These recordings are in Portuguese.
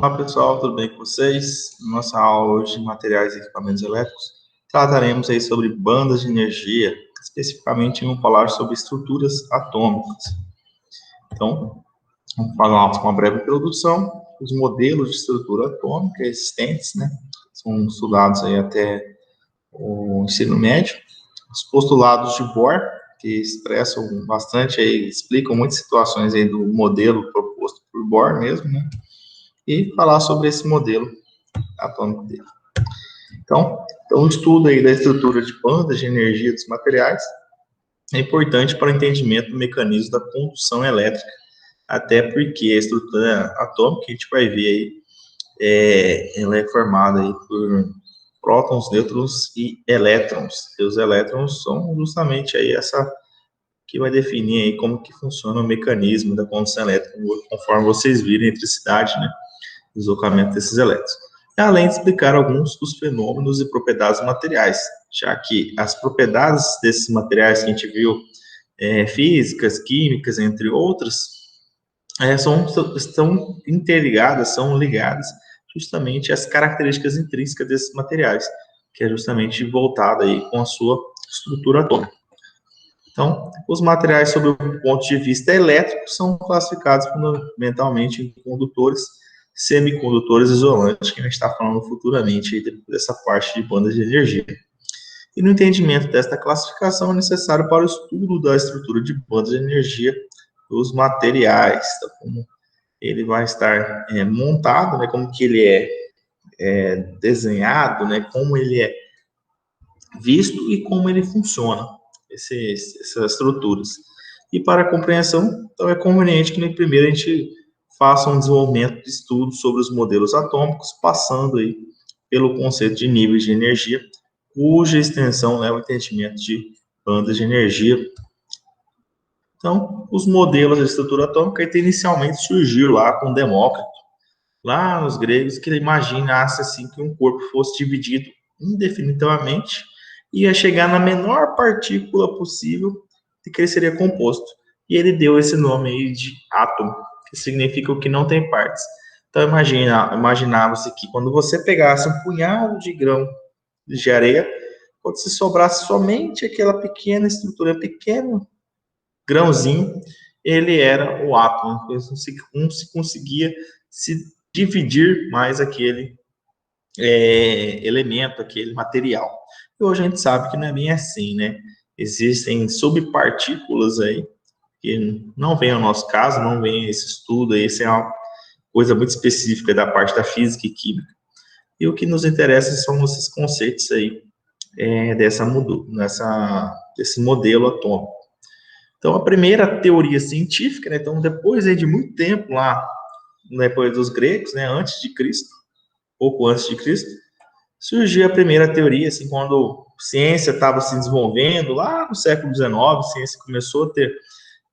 Olá pessoal, tudo bem com vocês? Nossa aula hoje de materiais e equipamentos elétricos, trataremos aí sobre bandas de energia, especificamente vamos falar sobre estruturas atômicas. Então, vamos falar uma breve introdução, os modelos de estrutura atômica existentes, né? São estudados aí até o ensino médio, os postulados de Bohr, que expressam bastante aí, explicam muitas situações aí do modelo proposto por Bohr mesmo, né? E falar sobre esse modelo atômico dele. Então, o estudo aí da estrutura de bandas de energia dos materiais é importante para o entendimento do mecanismo da condução elétrica, até porque a estrutura atômica, a gente vai ver aí, ela é formada aí por prótons, nêutrons e elétrons. E os elétrons são justamente aí essa que vai definir aí como que funciona o mecanismo da condução elétrica, conforme vocês viram, eletricidade, né? Deslocamento desses elétrons. Além de explicar alguns dos fenômenos e propriedades materiais, já que as propriedades desses materiais que a gente viu, físicas, químicas, entre outras, estão interligadas, são ligadas justamente às características intrínsecas desses materiais, que é justamente voltada aí com a sua estrutura atômica. Então, os materiais, sob o ponto de vista elétrico, são classificados fundamentalmente em condutores, semicondutores isolantes, que a gente está falando futuramente dessa parte de bandas de energia. E no entendimento desta classificação é necessário para o estudo da estrutura de bandas de energia dos materiais, então, como ele vai estar montado, né, como que ele é desenhado, né, como ele é visto e como ele funciona, essas estruturas. E para a compreensão, então é conveniente que primeiro a gente faça um desenvolvimento de estudo sobre os modelos atômicos, passando aí pelo conceito de níveis de energia, cuja extensão leva ao entendimento de bandas de energia. Então, os modelos de estrutura atômica inicialmente surgiram lá com Demócrito, lá nos gregos, que ele imaginasse assim que um corpo fosse dividido indefinidamente e ia chegar na menor partícula possível de que ele seria composto. E ele deu esse nome aí de átomo, que significa o que não tem partes. Então, imaginava-se que quando você pegasse um punhado de grão de areia, quando se sobrasse somente aquela pequena estrutura, pequeno grãozinho, ele era o átomo. Não se conseguia se dividir mais aquele elemento, aquele material. E hoje a gente sabe que não é bem assim, né? Existem subpartículas aí, que não vem ao nosso caso, não vem esse estudo aí, isso é uma coisa muito específica da parte da física e química. E o que nos interessa são esses conceitos aí, desse modelo atômico. Então, a primeira teoria científica, né, então, depois aí de muito tempo lá, depois dos gregos, né, antes de Cristo, pouco antes de Cristo, surgiu a primeira teoria, assim, quando a ciência estava se desenvolvendo, lá no século XIX, a ciência começou a ter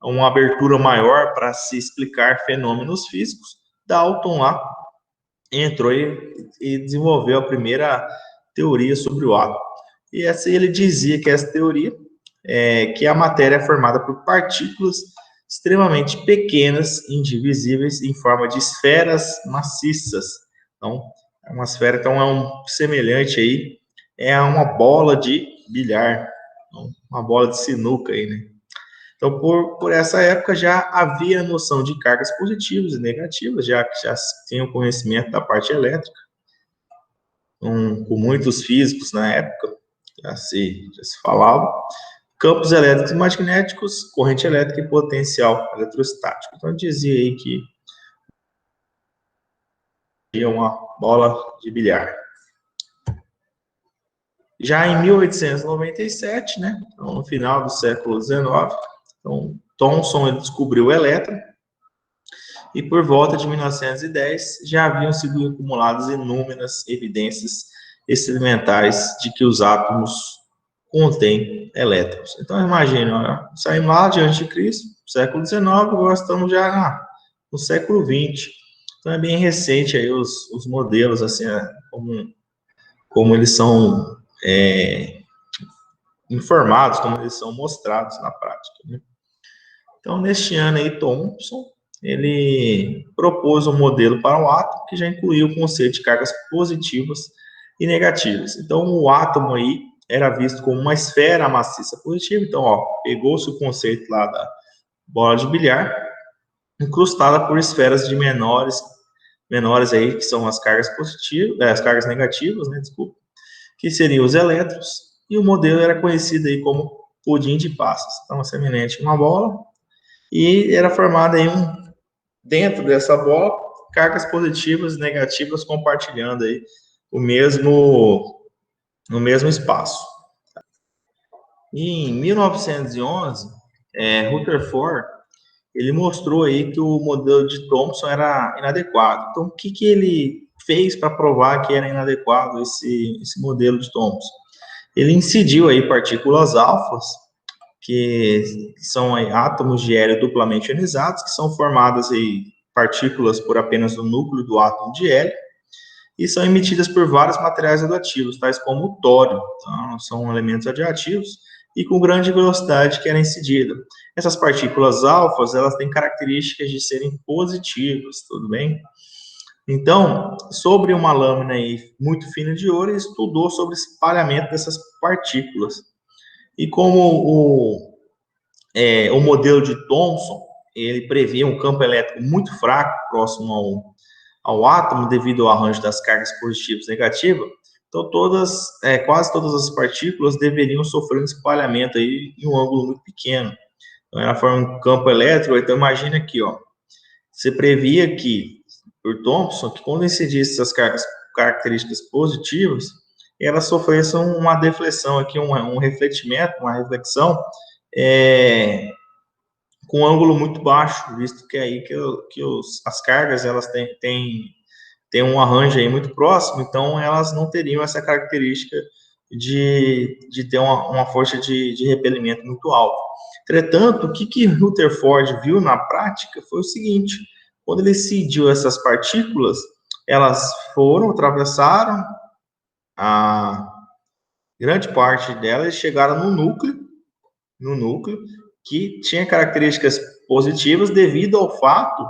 uma abertura maior para se explicar fenômenos físicos. Dalton lá entrou e desenvolveu a primeira teoria sobre o átomo. E assim ele dizia que essa teoria que a matéria é formada por partículas extremamente pequenas, indivisíveis, em forma de esferas maciças. Então, uma esfera, então, semelhante aí, é uma bola de bilhar, uma bola de sinuca aí, né? Então, por essa época já havia noção de cargas positivas e negativas, já que já tinha o conhecimento da parte elétrica, com muitos físicos na época, já se falava, campos elétricos e magnéticos, corrente elétrica e potencial eletrostático. Então, dizia aí que é uma bola de bilhar. Já em 1897, né, então, no final do século XIX, então, Thomson ele descobriu o elétron, e por volta de 1910 já haviam sido acumuladas inúmeras evidências experimentais de que os átomos contêm elétrons. Então, imagina, saímos lá de antes de Cristo, século XIX, agora estamos já no século XX. Então, é bem recente aí os modelos, assim, como eles são informados, como eles são mostrados na prática, né? Então, neste ano aí, Thomson ele propôs um modelo para o átomo que já incluía o conceito de cargas positivas e negativas. Então, o átomo aí era visto como uma esfera maciça positiva. Então, ó, pegou-se o conceito lá da bola de bilhar, incrustada por esferas de menores aí, que são as cargas positivas, as cargas negativas, né, desculpa, que seriam os elétrons, e o modelo era conhecido aí como pudim de passas. Então, semelhante a uma bola, e era formado aí dentro dessa bola, cargas positivas e negativas compartilhando aí o mesmo espaço. E em 1911, Rutherford ele mostrou aí que o modelo de Thomson era inadequado. Então, o que ele fez para provar que era inadequado esse modelo de Thomson? Ele incidiu aí partículas alfas, que são aí átomos de hélio duplamente ionizados, que são formadas aí partículas por apenas o núcleo do átomo de hélio, e são emitidas por vários materiais radioativos, tais como o tório. Então, são elementos radioativos e com grande velocidade que era incidida. Essas partículas alfas, elas têm características de serem positivas, tudo bem? Então, sobre uma lâmina aí muito fina de ouro, ele estudou sobre o espalhamento dessas partículas. E como o modelo de Thomson, ele previa um campo elétrico muito fraco, próximo ao átomo, devido ao arranjo das cargas positivas e negativas, então quase todas as partículas deveriam sofrer um espalhamento aí em um ângulo muito pequeno. Então, ela forma um campo elétrico. Então, imagina aqui, ó, você previa que, por Thomson, que quando incidisse essas características positivas, elas sofressem uma deflexão aqui, um refletimento, uma reflexão, com um ângulo muito baixo, visto que é aí as cargas elas têm um arranjo aí muito próximo, então elas não teriam essa característica de ter uma força de repelimento muito alta. Entretanto, o que Rutherford viu na prática foi o seguinte: quando ele incidiu essas partículas, elas atravessaram a grande parte delas e chegaram no núcleo, que tinha características positivas devido ao fato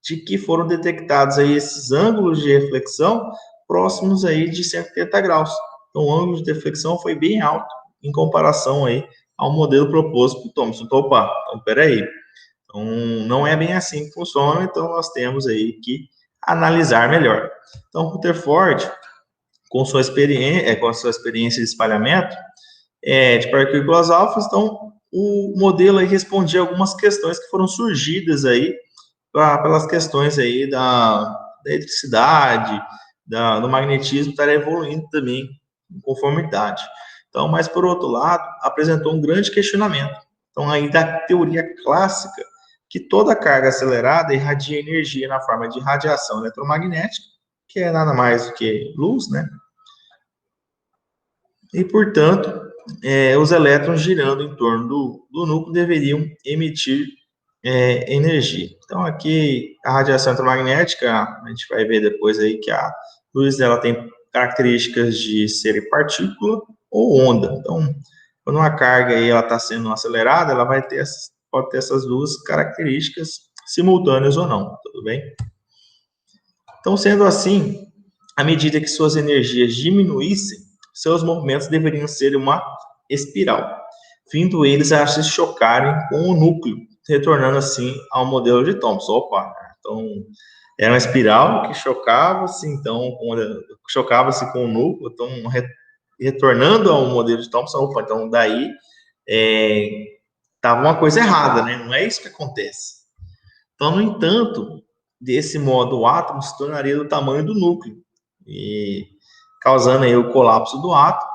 de que foram detectados aí esses ângulos de reflexão próximos aí de 180 graus. Então, o ângulo de deflexão foi bem alto em comparação aí ao modelo proposto por Thomson. Então, opa, então, peraí. Então, não é bem assim que funciona, então nós temos aí que analisar melhor. Então, Rutherford, com sua experiência de espalhamento de partículas alfas, então o modelo aí respondia algumas questões que foram surgidas aí pelas questões aí da eletricidade, do magnetismo estar evoluindo também em conformidade. Então, mas por outro lado, apresentou um grande questionamento. Então, aí da teoria clássica, que toda carga acelerada irradia energia na forma de radiação eletromagnética, que é nada mais do que luz, né? E, portanto, os elétrons girando em torno do núcleo deveriam emitir energia. Então, aqui, a radiação eletromagnética, a gente vai ver depois aí que a luz dela tem características de ser partícula ou onda. Então, quando uma carga aí ela está sendo acelerada, ela pode ter essas duas características simultâneas ou não, tudo bem? Então, sendo assim, à medida que suas energias diminuíssem, seus movimentos deveriam ser uma espiral, vindo eles a se chocarem com o núcleo, retornando assim ao modelo de Thomson. Opa, então era uma espiral que chocava-se, então chocava-se com o núcleo, então retornando ao modelo de Thomson. Opa, então daí estava uma coisa errada, né? Não é isso que acontece. Então, no entanto, desse modo, o átomo se tornaria do tamanho do núcleo, e causando aí o colapso do átomo,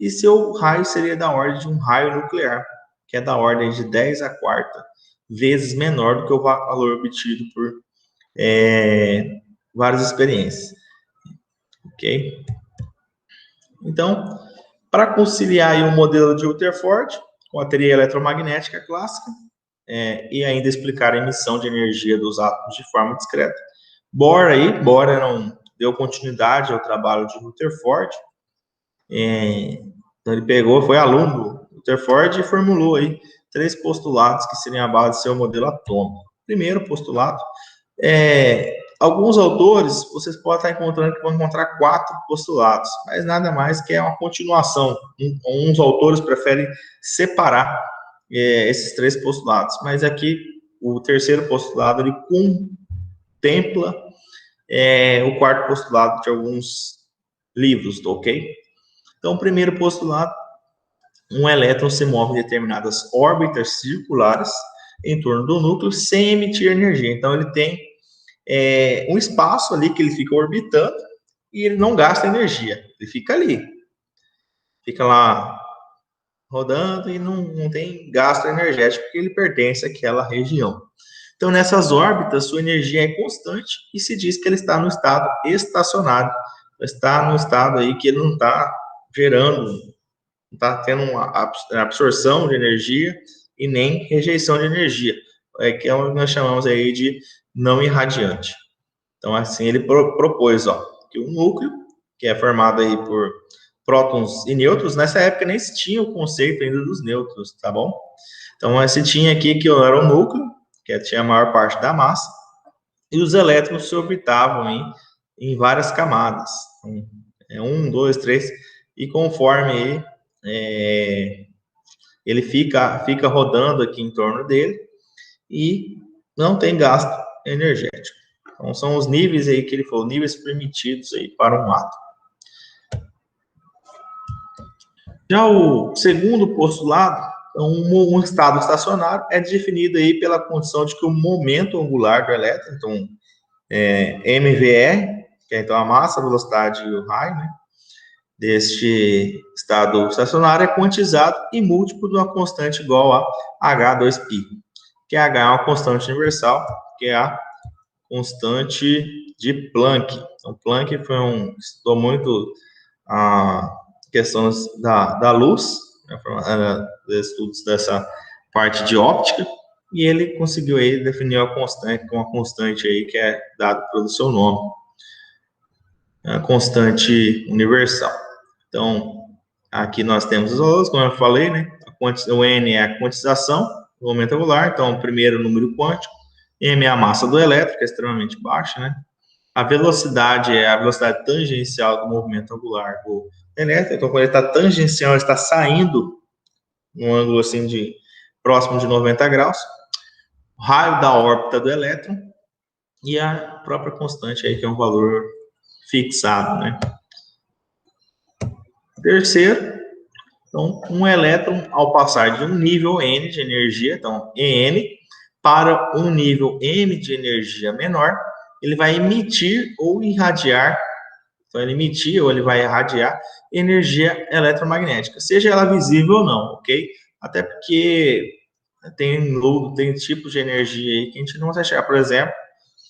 e seu raio seria da ordem de um raio nuclear, que é da ordem de 10 a quarta vezes menor do que o valor obtido por várias experiências. Ok? Então, para conciliar aí o modelo de Rutherford com a teoria eletromagnética clássica, e ainda explicar a emissão de energia dos átomos de forma discreta, Bohr deu continuidade ao trabalho de Rutherford. Então ele foi aluno do Rutherford e formulou aí 3 postulados que seriam a base do seu modelo atômico. Primeiro postulado, alguns autores, vocês podem estar encontrando que vão encontrar 4 postulados, mas nada mais que é uma continuação. Uns autores preferem separar esses 3 postulados, mas aqui o terceiro postulado ele contempla o 4º postulado de alguns livros, ok? Então, o primeiro postulado, um elétron se move em determinadas órbitas circulares em torno do núcleo sem emitir energia. Então, ele tem um espaço ali que ele fica orbitando e ele não gasta energia. Ele fica ali. Fica lá rodando e não tem gasto energético porque ele pertence àquela região. Então, nessas órbitas, sua energia é constante e se diz que ele está no estado estacionário. Está no estado aí que ele não está gerando, não está tendo uma absorção de energia e nem rejeição de energia. Que é o que nós chamamos aí de não irradiante. Então, assim, ele propôs que o núcleo, que é formado aí por prótons e nêutrons, nessa época nem se tinha o conceito ainda dos nêutrons, tá bom? Então, se tinha aqui que era o núcleo, que tinha a maior parte da massa, e os elétrons se orbitavam em várias camadas. Então, 1, 2, 3, e conforme ele fica rodando aqui em torno dele e não tem gasto energético. Então, são os níveis aí que ele falou, níveis permitidos aí para um átomo. Já o segundo postulado, um estado estacionário é definido aí pela condição de que o momento angular do elétron, então, MVR, que é então a massa, a velocidade e o raio, né, deste estado estacionário é quantizado e múltiplo de uma constante igual a H2π, que H é uma constante universal, que é a constante de Planck. Então, Planck estudou muito a questões da luz, estudos dessa parte de óptica, e ele conseguiu aí definir uma constante aí que é dada pelo seu nome, a constante universal. Então, aqui nós temos os valores, como eu falei, né? O N é a quantização do momento angular, então, o primeiro número quântico, M é a massa do elétron, que é extremamente baixa, né? A velocidade é a velocidade tangencial do movimento angular do elétron, então, quando ele está tangencial, ele está saindo num ângulo assim próximo de 90 graus. O raio da órbita do elétron e a própria constante aí, que é um valor fixado, né? Terceiro, então, um elétron, ao passar de um nível N de energia, então, EN, para um nível M de energia menor, ele vai emitir ou irradiar, então, ele emitir ou ele vai irradiar energia eletromagnética, seja ela visível ou não, ok? Até porque tem tipos de energia aí que a gente não consegue enxergar. Por exemplo,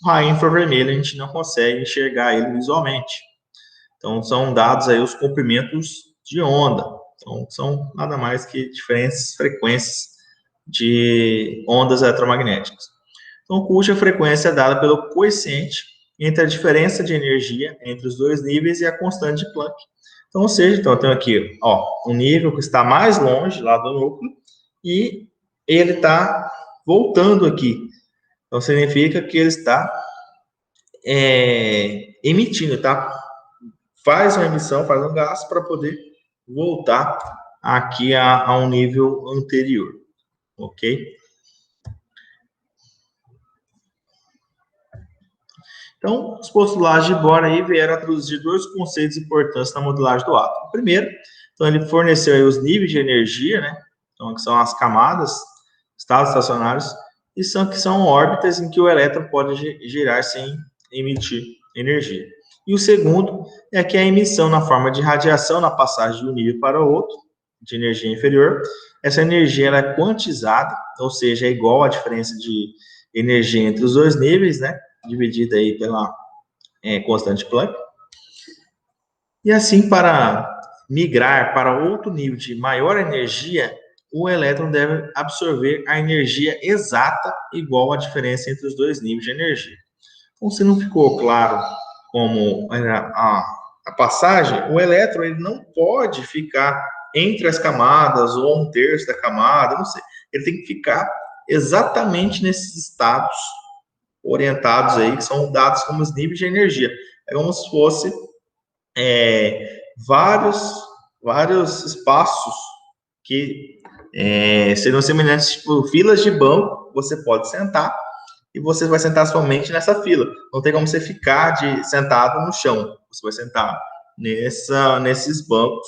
o raio infravermelho, a gente não consegue enxergar ele visualmente. Então, são dados aí os comprimentos de onda. Então, são nada mais que diferentes frequências de ondas eletromagnéticas. Então, cuja frequência é dada pelo coeficiente entre a diferença de energia entre os dois níveis e a constante de Planck. Então, ou seja, eu tenho aqui um nível que está mais longe lá do núcleo e ele está voltando aqui. Então, significa que ele está emitindo, tá? Faz uma emissão, faz um gasto para poder voltar aqui a um nível anterior, ok? Então, os postulados de Bohr aí vieram a traduzir 2 conceitos importantes na modelagem do átomo. Primeiro, então ele forneceu aí os níveis de energia, né? Então, que são as camadas, estados estacionários, e que são órbitas em que o elétron pode girar sem emitir energia. E o segundo é que a emissão na forma de radiação na passagem de um nível para o outro, de energia inferior, essa energia ela é quantizada, ou seja, é igual à diferença de energia entre os dois níveis, né? Dividida aí pela constante Planck. E assim, para migrar para outro nível de maior energia, o elétron deve absorver a energia exata igual à diferença entre os dois níveis de energia. Então, se não ficou claro como a passagem, o elétron ele não pode ficar entre as camadas ou 1/3 da camada, não sei. Ele tem que ficar exatamente nesses estados orientados aí, que são dados como os níveis de energia. É como se fosse vários espaços que seriam semelhantes, tipo filas de banco. Você pode sentar e você vai sentar somente nessa fila. Não tem como você ficar sentado no chão. Você vai sentar nesses bancos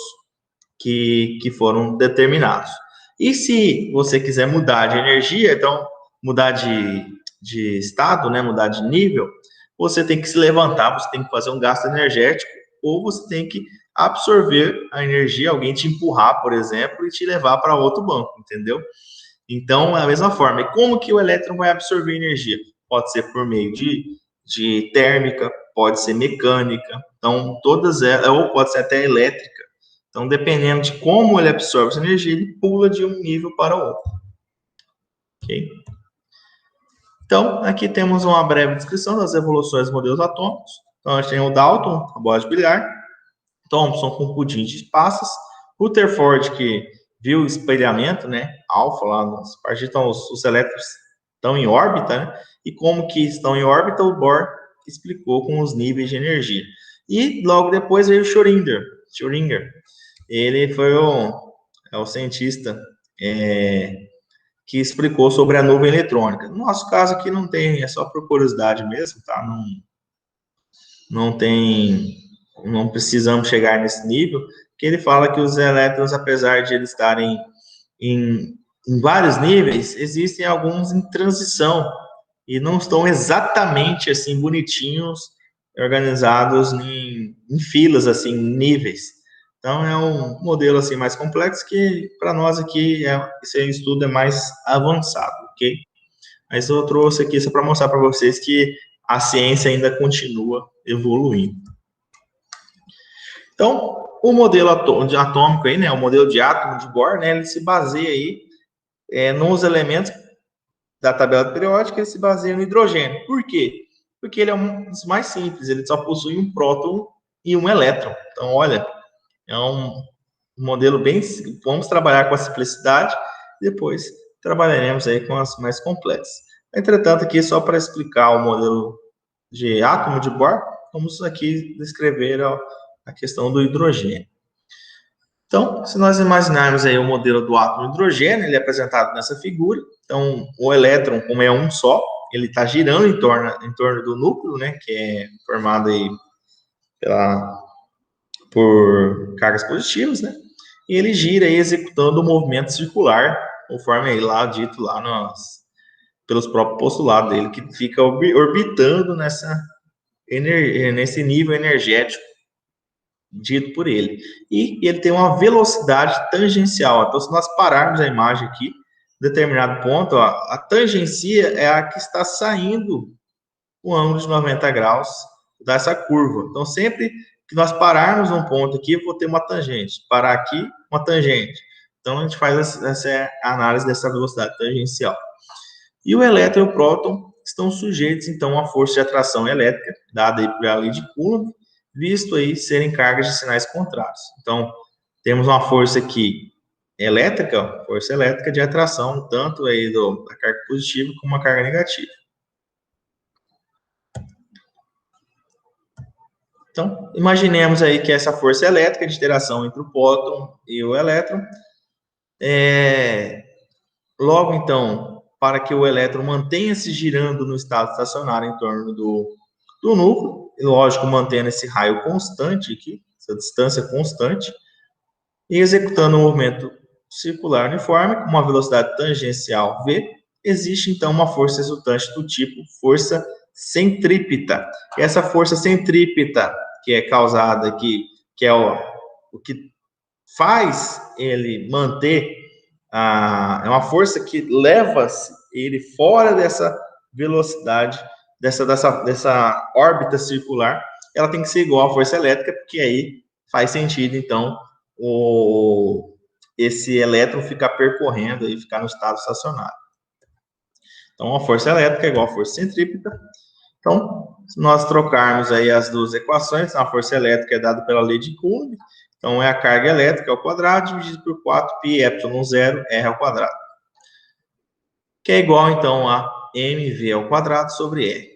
que foram determinados. E se você quiser mudar de energia, então mudar de estado, né, mudar de nível, você tem que se levantar, você tem que fazer um gasto energético, ou você tem que absorver a energia, alguém te empurrar, por exemplo, e te levar para outro banco, entendeu? Então, é a mesma forma. E como que o elétron vai absorver energia? Pode ser por meio de térmica, pode ser mecânica, então todas elas, ou pode ser até elétrica. Então, dependendo de como ele absorve essa energia, ele pula de um nível para o outro. Ok? Então, aqui temos uma breve descrição das evoluções dos modelos atômicos. Então, a gente tem o Dalton, a bola de bilhar, Thomson com pudim de passas, Rutherford, que viu o espelhamento, né, alfa lá, a partir então os elétrons estão em órbita, né, e como que estão em órbita, o Bohr explicou com os níveis de energia. E logo depois veio o Schrödinger. Ele foi o cientista que explicou sobre a nuvem eletrônica. No nosso caso aqui não tem, é só por curiosidade mesmo, tá? Não precisamos chegar nesse nível, que ele fala que os elétrons, apesar de eles estarem em vários níveis, existem alguns em transição e não estão exatamente assim bonitinhos, organizados em filas assim, em níveis. Então é um modelo assim mais complexo que para nós aqui esse estudo é mais avançado, ok? Mas eu trouxe aqui só para mostrar para vocês que a ciência ainda continua evoluindo. Então, o modelo atômico aí, né, o modelo de átomo de Bohr, né, ele se baseia aí nos elementos da tabela periódica, ele se baseia no hidrogênio. Por quê? Porque ele é um dos mais simples, ele só possui um próton e um elétron. Então, olha, é um modelo bem simples. Vamos trabalhar com a simplicidade, depois trabalharemos aí com as mais complexas. Entretanto, aqui só para explicar o modelo de átomo de Bohr, vamos aqui descrever a questão do hidrogênio. Então, se nós imaginarmos aí o modelo do átomo de hidrogênio, ele é apresentado nessa figura. Então, o elétron, como é um só, ele está girando em torno do núcleo, né, que é formado aí por cargas positivas, né? E ele gira aí executando o movimento circular, conforme aí lá dito lá pelos próprios postulados dele, que fica orbitando nesse nível energético dito por ele. E ele tem uma velocidade tangencial. Então, se nós pararmos a imagem aqui, em determinado ponto, ó, a tangencia é a que está saindo o ângulo de 90 graus dessa curva. Então, sempre que nós pararmos um ponto aqui, eu vou ter uma tangente. Parar aqui, uma tangente. Então, a gente faz essa análise dessa velocidade tangencial. E o elétron e o próton estão sujeitos, então, à força de atração elétrica, dada aí pela lei de Coulomb, visto aí serem cargas de sinais contrários. Então, temos uma força aqui elétrica, força elétrica de atração, tanto aí da carga positiva como a carga negativa. Então, imaginemos aí que essa força elétrica de interação entre o próton e o elétron, logo então, para que o elétron mantenha-se girando no estado estacionário em torno do núcleo, e lógico, mantendo esse raio constante aqui, essa distância constante, e executando um movimento circular uniforme com uma velocidade tangencial v, existe então uma força resultante do tipo força centrípeta. E essa força centrípeta que é causada aqui, que é o que faz ele manter, é uma força que leva ele fora dessa velocidade, dessa órbita circular, ela tem que ser igual à força elétrica, porque aí faz sentido, então, esse elétron ficar percorrendo e ficar no estado estacionário. Então, a força elétrica é igual à força centrípeta. Então, se nós trocarmos aí as duas equações, a força elétrica é dada pela lei de Coulomb, então é a carga elétrica ao quadrado dividido por 4πε0 r ao quadrado. que é igual, então, a mv ao quadrado sobre r.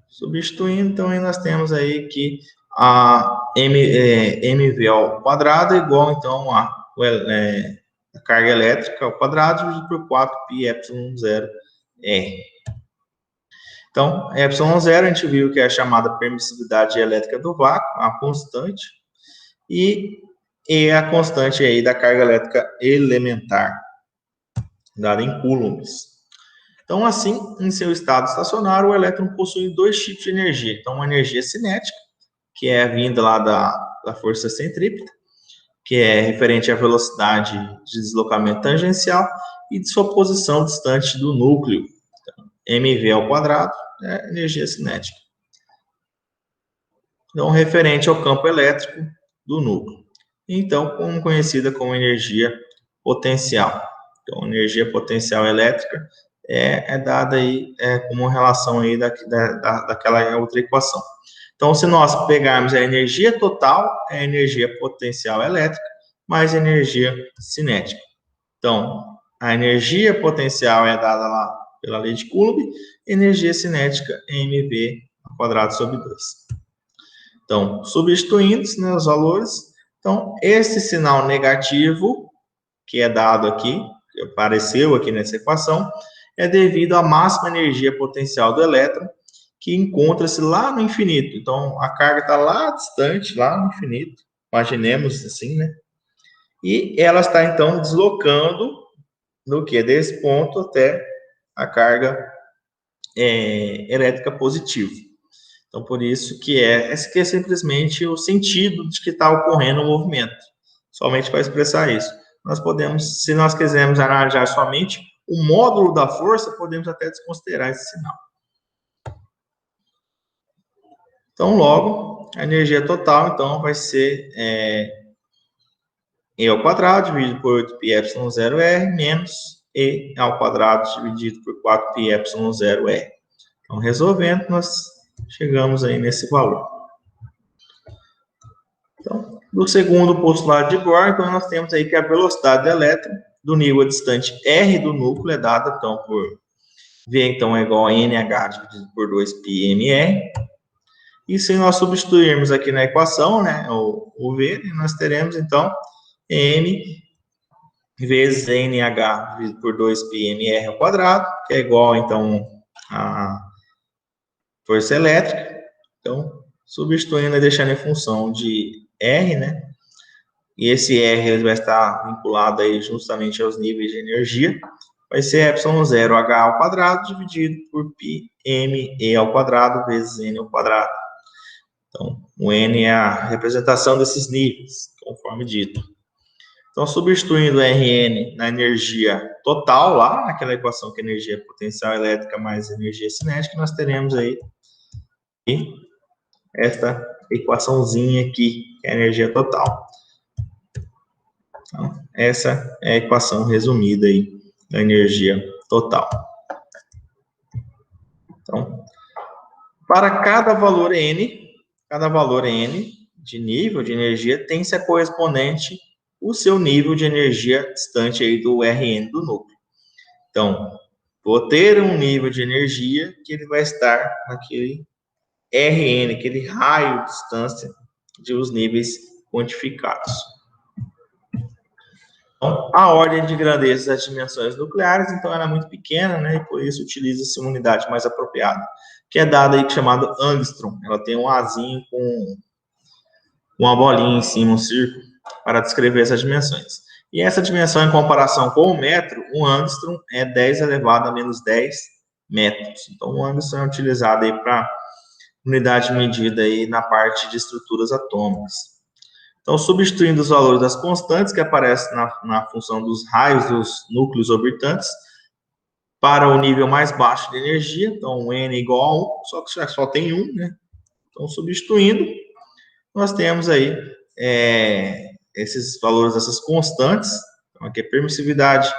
Substituindo, então, aí nós temos aí que a mv ao quadrado é igual, então, a carga elétrica ao quadrado dividido por 4πε0r. Então, ε0 a gente viu que é a chamada permissividade elétrica do vácuo, a constante, e a constante aí da carga elétrica elementar, dada em coulombs. Então, assim, em seu estado estacionário, o elétron possui dois tipos de energia. Então, uma energia cinética, que é vinda lá da força centrípeta, que é referente à velocidade de deslocamento tangencial e de sua posição distante do núcleo. Então, mv ao quadrado é energia cinética. Então, referente ao campo elétrico do núcleo. Então, como conhecida como energia potencial. Então, energia potencial elétrica é dada aí como relação aí daquela outra equação. Então, se nós pegarmos a energia total, é a energia potencial elétrica, mais energia cinética. Então, a energia potencial é dada lá pela lei de Coulomb, energia cinética é mv ao quadrado sobre 2. Então, substituindo os valores, então, esse sinal negativo, que é dado aqui, que apareceu aqui nessa equação, é devido à máxima energia potencial do elétron, que encontra-se lá no infinito. Então, a carga está lá distante, lá no infinito, imaginemos assim, né? E ela está, então, deslocando do que? Desse ponto até a carga elétrica positiva. Então, por isso que esse aqui é simplesmente o sentido de que está ocorrendo o movimento, somente para expressar isso. Nós podemos, se nós quisermos analisar somente o módulo da força, podemos até desconsiderar esse sinal. Então, logo, a energia total, então, vai ser E ao quadrado dividido por 8πε0r menos E ao quadrado dividido por 4πε0r. Então, resolvendo, nós chegamos aí nesse valor. Então, no segundo postulado de Bohr, então, nós temos aí que a velocidade do elétron do nível distante R do núcleo é dada, então, por V, então, é igual a NH dividido por 2πmr. E se nós substituirmos aqui na equação, né, o V, nós teremos, então, M vezes NH dividido por 2πmr ao quadrado, que é igual, então, a força elétrica. Então, substituindo e deixando em função de R, né? E esse R ele vai estar vinculado aí justamente aos níveis de energia. Vai ser ε0h ao quadrado dividido por πme ao quadrado vezes n ao quadrado. Então, o n é a representação desses níveis, conforme dito. Então, substituindo Rn na energia total, lá naquela equação que é energia potencial elétrica mais energia cinética, nós teremos aí esta equaçãozinha aqui, que é a energia total. Então, essa é a equação resumida aí da energia total. Então, para cada valor n de nível de energia, tem-se a correspondente o seu nível de energia distante aí do Rn do núcleo. Então, vou ter um nível de energia que ele vai estar naquele Rn, aquele raio de distância de os níveis quantificados. Então, a ordem de grandeza das dimensões nucleares, então, ela é muito pequena, né? E por isso utiliza-se uma unidade mais apropriada, que é dada aí chamada angstrom. Ela tem um azinho com uma bolinha em cima, um círculo, para descrever essas dimensões. E essa dimensão, em comparação com o metro, um angstrom é 10 elevado a menos 10 metros. Então, o angstrom é utilizado aí para unidade de medida aí na parte de estruturas atômicas. Então, substituindo os valores das constantes que aparecem na função dos raios dos núcleos orbitantes para o nível mais baixo de energia, então, N igual a 1, só que só tem 1, né? Então, substituindo, nós temos aí esses valores dessas constantes, então, aqui é permissividade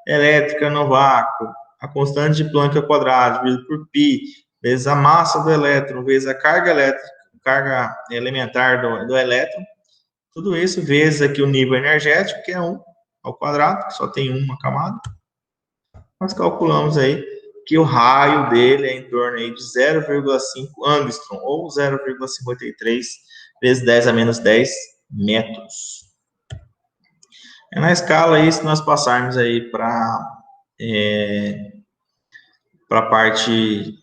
elétrica no vácuo, a constante de Planck ao quadrado, dividido por π, vezes a massa do elétron, vezes a carga elétrica, carga elementar do elétron, tudo isso vezes aqui o nível energético, que é 1, ao quadrado, que só tem uma camada. Nós calculamos aí que o raio dele é em torno aí de 0,5 angstrom, ou 0,53 vezes 10 a menos 10 metros. Na escala aí, se nós passarmos aí para a parte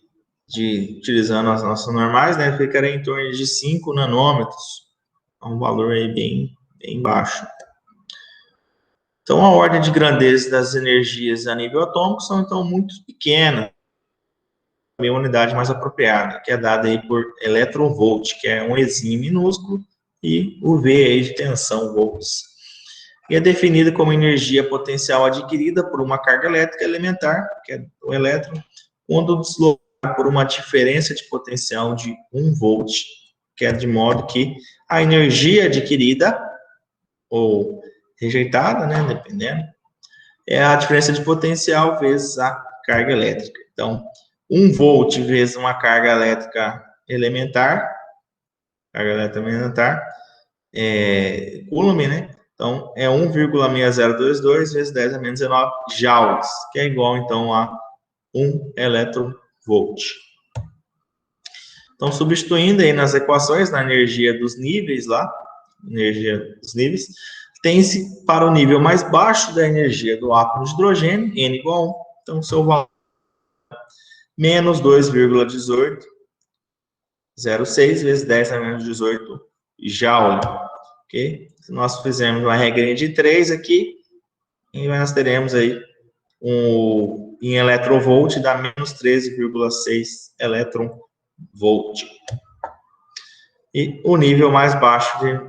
de utilizando as nossas normais, né, ficaria em torno de 5 nanômetros, um valor aí bem baixo. Então, a ordem de grandeza das energias a nível atômico são, então, muito pequenas. A unidade mais apropriada, que é dada aí por eletronvolt, que é um exime minúsculo, e o V aí de tensão, volts. E é definida como energia potencial adquirida por uma carga elétrica elementar, que é o elétron, quando deslocada por uma diferença de potencial de 1 volt, que é de modo que a energia adquirida, ou rejeitada, né, dependendo, é a diferença de potencial vezes a carga elétrica. Então, 1 volt vezes uma carga elétrica elementar, Coulomb, né? Então, é 1,6022 vezes 10 a menos 19 joules, que é igual, então, a 1 eletronvolt. Então, substituindo aí nas equações, na energia dos níveis lá, tem-se para o nível mais baixo da energia do átomo de hidrogênio, N igual a 1. Então, seu valor é menos 2,1806 vezes 10 a menos 18 joule. Ok? Se nós fizermos uma regrinha de 3 aqui, e nós teremos aí em eletronvolt dá menos 13,6 eletronvolt. E o nível mais baixo de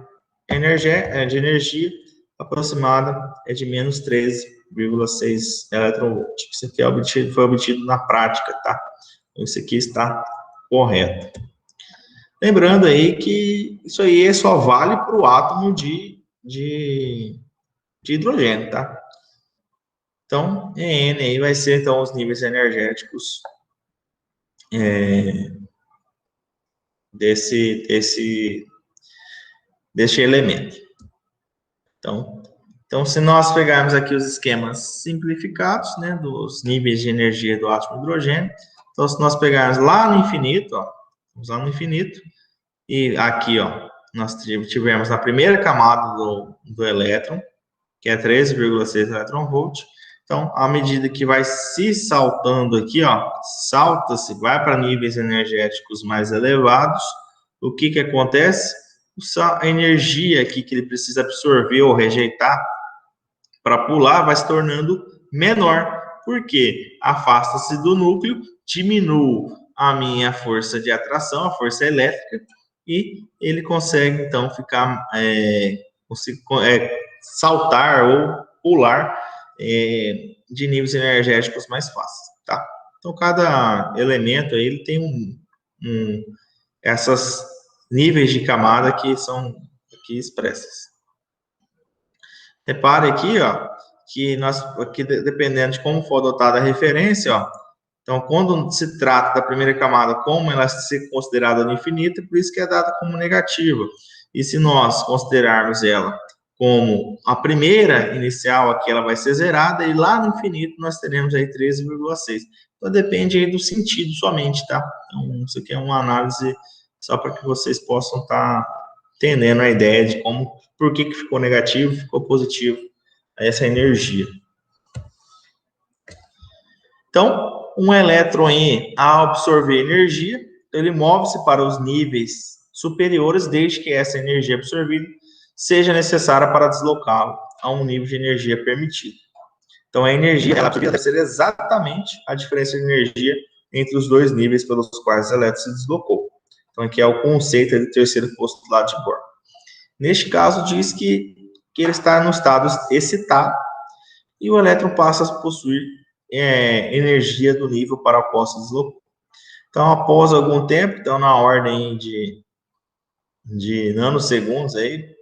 energia aproximada é de menos 13,6 eletronvolt. Isso aqui foi obtido na prática, tá? Isso aqui está correto. Lembrando aí que isso aí só vale para o átomo de hidrogênio, tá? Então, EN aí vai ser, então, os níveis energéticos deste elemento. Então, se nós pegarmos aqui os esquemas simplificados, né, dos níveis de energia do átomo de hidrogênio, então, se nós pegarmos lá no infinito, ó, vamos lá no infinito, e aqui, ó, nós tivemos na primeira camada do elétron, que é 13,6 eletronvolt. Então, à medida que vai se saltando aqui, ó, salta-se, vai para níveis energéticos mais elevados, o que acontece? A energia aqui que ele precisa absorver ou rejeitar para pular vai se tornando menor. Por quê? Afasta-se do núcleo, diminui a minha força de atração, a força elétrica, e ele consegue, então, saltar ou pular de níveis energéticos mais fáceis, tá? Então, cada elemento aí, ele tem essas níveis de camada que são aqui expressas. Repare aqui, ó, que dependendo de como for adotada a referência, ó, então, quando se trata da primeira camada, como ela ser considerada no infinito, por isso que é dada como negativa. E se nós considerarmos ela como a primeira inicial, aqui ela vai ser zerada, e lá no infinito nós teremos aí 13,6. Então, depende aí do sentido somente, tá? Então, isso aqui é uma análise só para que vocês possam estar entendendo a ideia de por que ficou negativo, ficou positivo essa energia. Então, um elétron, ao absorver energia, ele move-se para os níveis superiores, desde que essa energia absorvida seja necessária para deslocá-lo a um nível de energia permitido. Então, a energia absorvida deve ser exatamente a diferença de energia entre os dois níveis pelos quais o elétron se deslocou. Então, aqui é o conceito do terceiro postulado de Bohr. Neste caso, diz que ele está no estado excitado e o elétron passa a possuir energia do nível para o qual se deslocou. Então, após algum tempo, então na ordem de nanosegundos aí,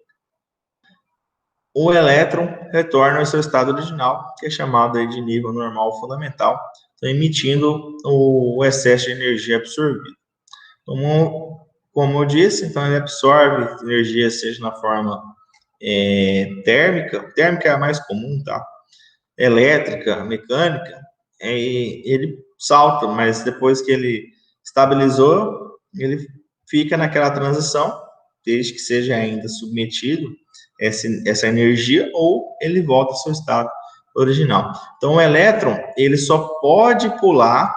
o elétron retorna ao seu estado original, que é chamado aí de nível normal fundamental, então, emitindo o excesso de energia absorvida. Como eu disse, então ele absorve energia, seja na forma térmica é a mais comum, tá? Elétrica, mecânica, ele salta, mas depois que ele estabilizou, ele fica naquela transição, desde que seja ainda submetido essa energia, ou ele volta ao seu estado original. Então, o elétron, ele só pode pular,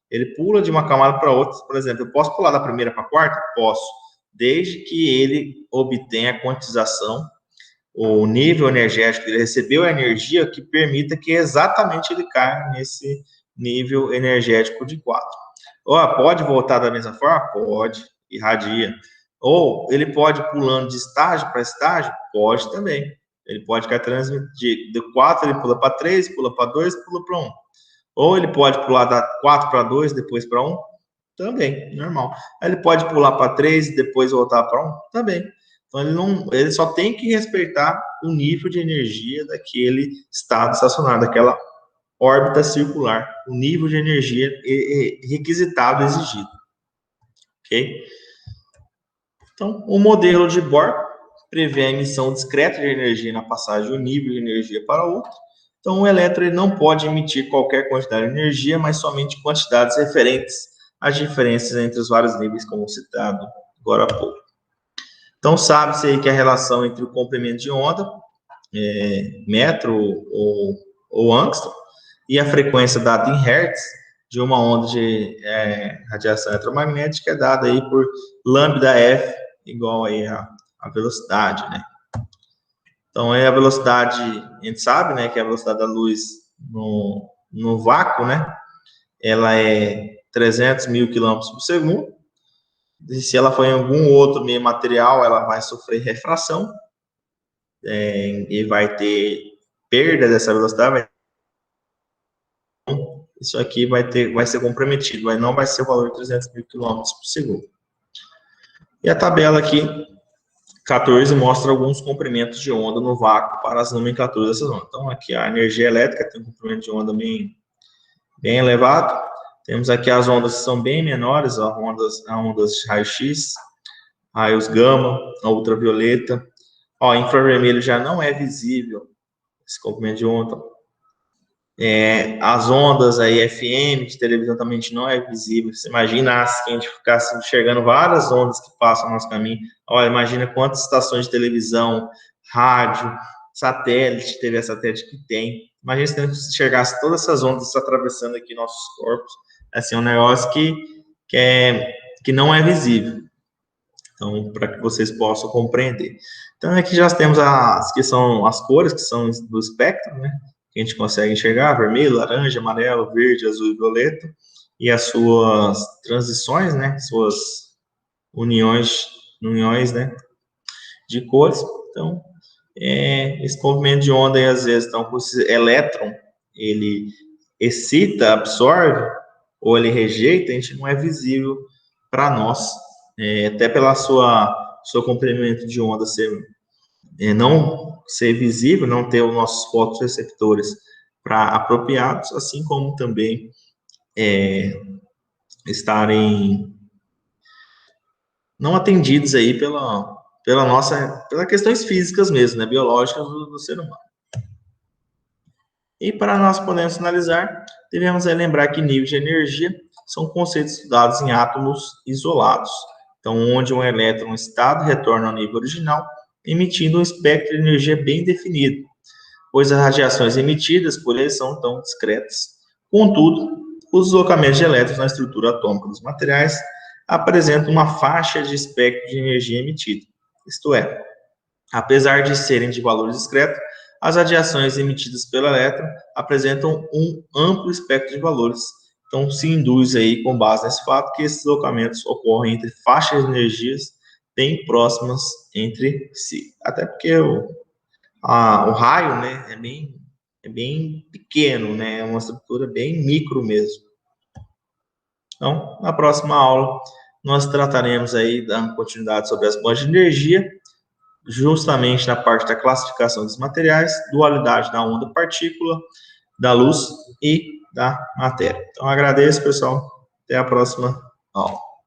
ele pula de uma camada para outra. Por exemplo, eu posso pular da primeira para a quarta? Posso, desde que ele obtenha a quantização, o nível energético, ele recebeu a energia que permita que exatamente ele caia nesse nível energético de 4. Pode voltar da mesma forma? Pode, irradia. Ou ele pode pulando de estágio para estágio? Pode também. Ele pode ficar de 4, ele pula para 3, pula para 2, pula para 1. Ou ele pode pular da 4 para 2, depois para 1? Também, normal. Ele pode pular para 3 e depois voltar para 1? Também. Então, ele só tem que respeitar o nível de energia daquele estado estacionário, daquela órbita circular, o nível de energia requisitado, exigido. Ok? Então, o modelo de Bohr prevê a emissão discreta de energia na passagem de um nível de energia para outro. Então, o elétron ele não pode emitir qualquer quantidade de energia, mas somente quantidades referentes às diferenças entre os vários níveis, como citado agora há pouco. Então, sabe-se aí que a relação entre o comprimento de onda, metro ou angstrom, e a frequência dada em hertz de uma onda de radiação eletromagnética é dada aí por lambda F igual aí a velocidade, né? Então, a velocidade, a gente sabe, né, que a velocidade da luz no vácuo, né, ela é 300 mil quilômetros por segundo. E se ela for em algum outro meio material, ela vai sofrer refração e vai ter perda dessa velocidade. Isso aqui vai ser comprometido, mas não vai ser o valor de 300 mil quilômetros por segundo. E a tabela aqui, 14, mostra alguns comprimentos de onda no vácuo para as nomenclaturas dessas ondas. Então, aqui a energia elétrica tem um comprimento de onda bem elevado. Temos aqui as ondas que são bem menores, as ondas de raio-x, raios gama, a ultravioleta. Infravermelho já não é visível esse comprimento de onda. As ondas aí FM de televisão também não é visível. Você imagina se a gente ficasse enxergando várias ondas que passam no nosso caminho. Imagina quantas estações de televisão, rádio, satélite, TV satélite que tem. Imagina se a gente enxergasse todas essas ondas atravessando aqui nossos corpos. Assim, é um negócio que não é visível. Então, para que vocês possam compreender. Então, aqui já temos que são as cores, que são do espectro, né? Que a gente consegue enxergar: vermelho, laranja, amarelo, verde, azul e violeta. E as suas transições, né? Suas uniões, né? De cores. Então, esse comprimento de onda, aí, às vezes, então, com esse elétron, ele excita, absorve, ou ele rejeita, a gente não é visível para nós. Até pela seu comprimento de onda não ser visível, não ter os nossos fotorreceptores apropriados, assim como também estarem não atendidos aí pela questões físicas mesmo, né, biológicas do ser humano. E para nós podermos finalizar, devemos lembrar que níveis de energia são conceitos estudados em átomos isolados. Então, onde um elétron estado retorna ao nível original, emitindo um espectro de energia bem definido, pois as radiações emitidas por ele são tão discretas. Contudo, os deslocamentos de elétrons na estrutura atômica dos materiais apresentam uma faixa de espectro de energia emitida. Isto é, apesar de serem de valor discreto, as radiações emitidas pelo elétron apresentam um amplo espectro de valores. Então, se induz aí, com base nesse fato, que esses deslocamentos ocorrem entre faixas de energias bem próximas entre si. Até porque o raio, né, é bem pequeno, né, é uma estrutura bem micro mesmo. Então, na próxima aula, nós trataremos aí da continuidade sobre as bandas de energia, justamente na parte da classificação dos materiais, dualidade da onda-partícula, da luz e da matéria. Então, agradeço, pessoal. Até a próxima aula.